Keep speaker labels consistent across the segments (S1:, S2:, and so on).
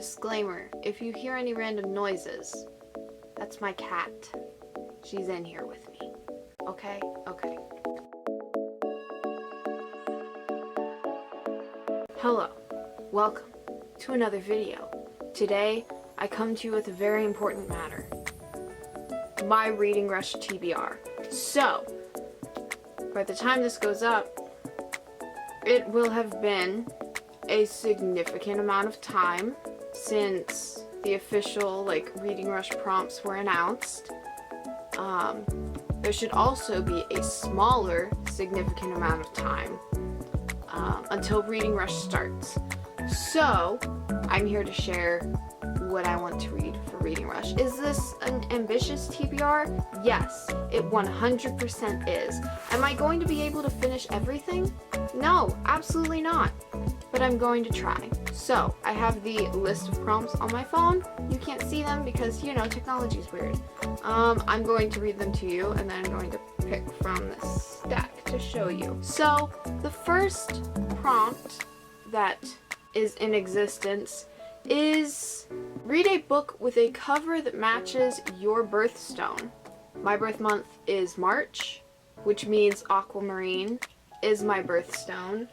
S1: Disclaimer, if you hear any random noises, that's my cat. She's in here with me. Okay? Okay. Hello. Welcome to another video. Today, I come to you with a very important matter. My Reading Rush TBR. So, by the time this goes up, it will have been a significant amount of time since the official Reading Rush prompts were announced. There should also be a smaller significant amount of time until Reading Rush starts. So I'm here to share what I want to read for Reading Rush. Is this an ambitious TBR? Yes, it 100% is. Am I going to be able to finish everything? No, absolutely not. But I'm going to try. So, I have the list of prompts on my phone. You can't see them because, technology's weird. I'm going to read them to you, and then I'm going to pick from this stack to show you. So, the first prompt that is in existence is read a book with a cover that matches your birthstone. My birth month is March, which means aquamarine is my birthstone.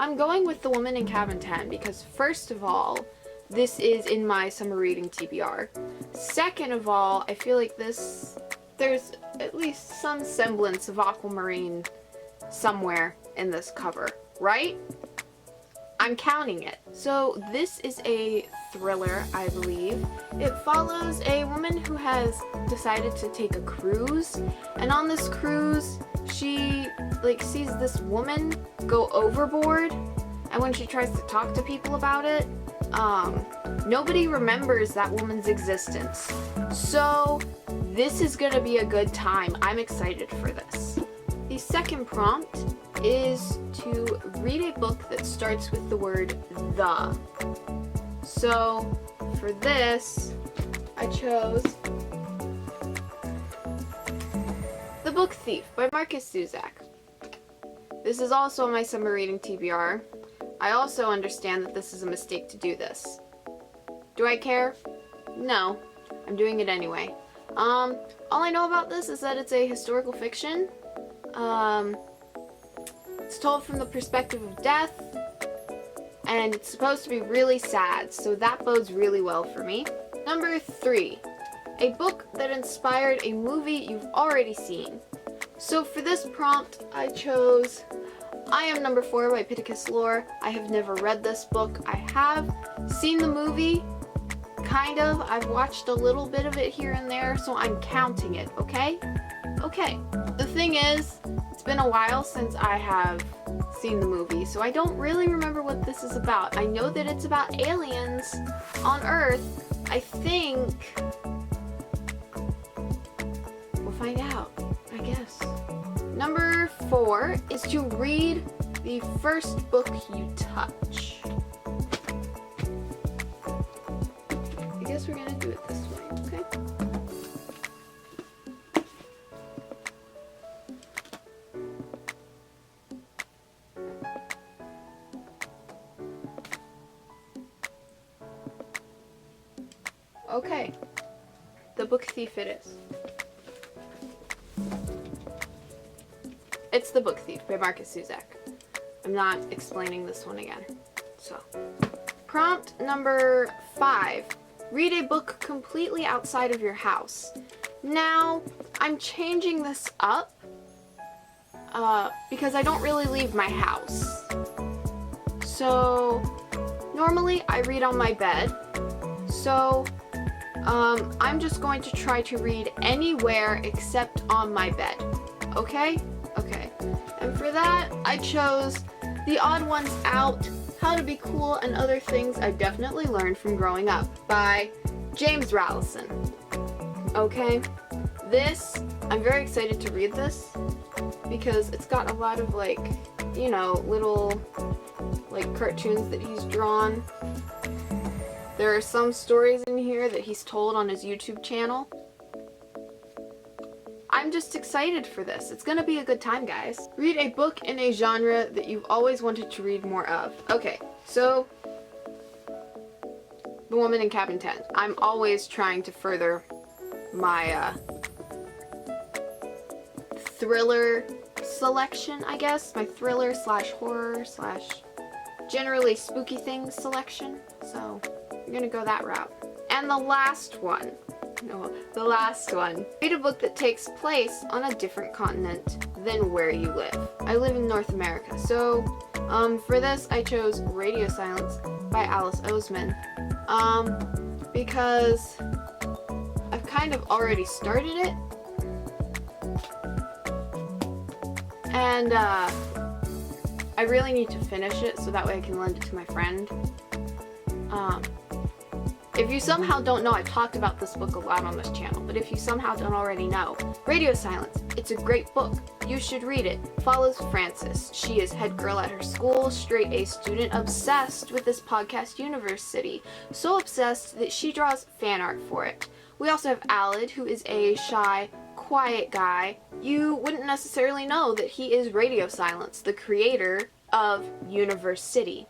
S1: I'm going with The Woman in Cabin 10 because first of all, this is in my summer reading TBR. Second of all, I feel like there's at least some semblance of aquamarine somewhere in this cover, right? I'm counting it. So this is a thriller, I believe. It follows a woman who has decided to take a cruise, and on this cruise, she sees this woman go overboard, and when she tries to talk to people about it, nobody remembers that woman's existence. So this is gonna be a good time. I'm excited for this. The second prompt is to read a book that starts with the word the. So for this, I chose The Book Thief by Marcus Zuzak. This is also my summer reading TBR. I also understand that this is a mistake to do this. Do I care? No. I'm doing it anyway. All I know about this is that it's a historical fiction. It's told from the perspective of death, and it's supposed to be really sad, so that bodes really well for me. Number 3, a book that inspired a movie you've already seen. So for this prompt, I chose I Am Number 4 by Pittacus Lore. I have never read this book. I have seen the movie, kind of. I've watched a little bit of it here and there, so I'm counting it, okay? Okay. The thing is, it's been a while since I have seen the movie, so I don't really remember what this is about. I know that it's about aliens on Earth. I think we'll find out, I guess. Number 4 is to read the first book you touch. I guess we're gonna do it this way, okay? Okay, The Book Thief it is. It's The Book Thief by Marcus Zuzak. I'm not explaining this one again. So, prompt number 5. Read a book completely outside of your house. Now, I'm changing this up because I don't really leave my house. So, normally I read on my bed. So, I'm just going to try to read anywhere except on my bed. Okay? Okay. And for that, I chose The Odd Ones Out, How to Be Cool, and Other Things I Definitely Learned from Growing Up by James Rallison. Okay? This, I'm very excited to read this because it's got a lot of little cartoons that he's drawn. There are some stories in here that he's told on his YouTube channel. I'm just excited for this. It's gonna be a good time, guys. Read a book in a genre that you've always wanted to read more of. Okay, so The Woman in Cabin 10. I'm always trying to further my thriller selection, I guess. My thriller slash horror slash generally spooky things selection. So I'm gonna go that route. And the last one. Read a book that takes place on a different continent than where you live. I live in North America, so for this I chose Radio Silence by Alice Oseman, because I've kind of already started it, and I really need to finish it so that way I can lend it to my friend. If you somehow don't know, I've talked about this book a lot on this channel, but if you somehow don't already know, Radio Silence, it's a great book. You should read it. Follows Frances. She is head girl at her school, straight A student, obsessed with this podcast University. So obsessed that she draws fan art for it. We also have Aled, who is a shy, quiet guy. You wouldn't necessarily know that he is Radio Silence, the creator of University.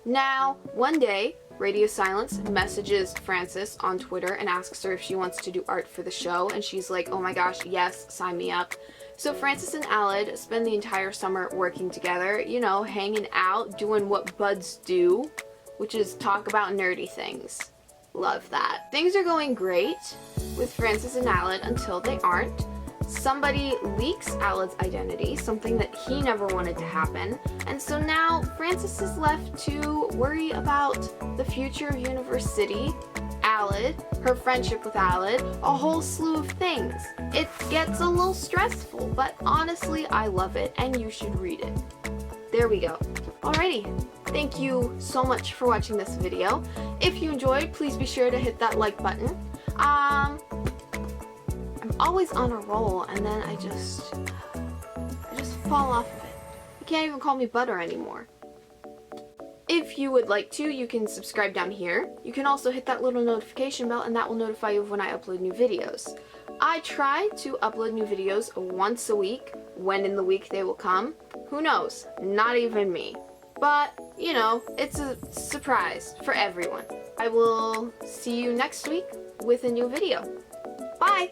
S1: Now, one day, Radio Silence messages Frances on Twitter and asks her if she wants to do art for the show, and she's like, oh my gosh, yes, sign me up. So Frances and Aled spend the entire summer working together, you know, hanging out, doing what buds do, which is talk about nerdy things. Love that. Things are going great with Frances and Aled until they aren't. Somebody leaks Aled's identity, something that he never wanted to happen, and so now Frances is left to worry about the future of University, Aled, her friendship with Aled, a whole slew of things. It gets a little stressful, but honestly I love it and you should read it. There we go. Alrighty, thank you so much for watching this video. If you enjoyed, please be sure to hit that like button. I'm always on a roll and then I just fall off of it. You can't even call me butter anymore. If you would like to, you can subscribe down here. You can also hit that little notification bell and that will notify you of when I upload new videos. I try to upload new videos once a week. When in the week they will come, who knows? Not even me. But, you know, it's a surprise for everyone. I will see you next week with a new video. Bye!